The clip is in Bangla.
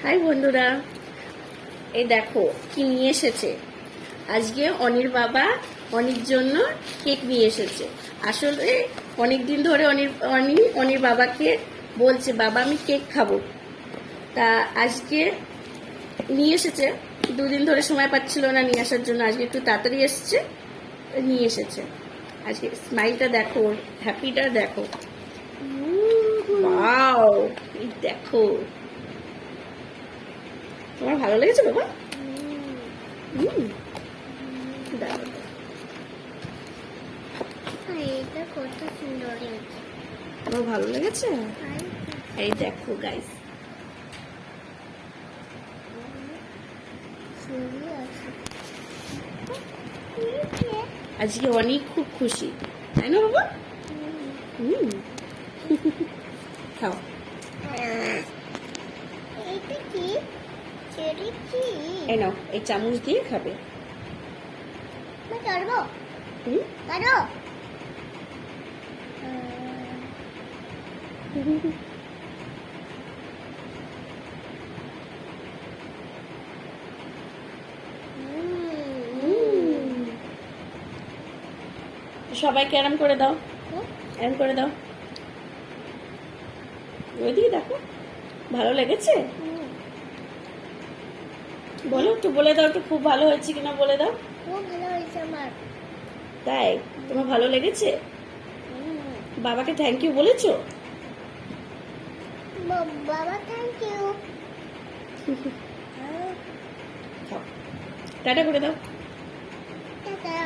হাই বন্ধুরা, এই দেখো কি নিয়ে এসেছে। আজকে অনির বাবা অনির জন্য কেক নিয়ে এসেছে। আসলে অনেক দিন ধরে অনির বাবাকে বলছে, বাবা আমি কেক খাবো। তা আজকে নিয়ে এসেছে। দুদিন ধরে সময় পাচ্ছিল না নিয়ে আসার জন্য, আজকে একটু তাড়াতাড়ি এসছে, নিয়ে এসেছে। আজকে স্মাইলটা দেখো, হ্যাপিটা দেখো। ওয়াও, এই দেখো। তোমার ভালো লেগেছে বাবা? দাঁড়াও, এটা কত সুন্দর হয়েছে। তোমার ভালো লেগেছে? এই দেখো গাইস, আজকে অনেক খুব খুশি, তাই না বাবা? খাও। এটা কি? চেরি কি? এই নাও, এই চামচ দিয়ে খাবে। मैं करबो करो সবাইকে এরম করে দাও, এরম করে দাও। ওইদিকে দেখো, ভালো লেগেছে? বলো তো, বলে দাও তো খুব ভালো হয়েছে কিনা বলে দাও। খুব ভালো হয়েছে আমার। তাই তোমার ভালো লেগেছে? বাবাকে থ্যাংক ইউ বলেছো? বাবা থ্যাংক ইউ। টাটা করে দাও। টাটা।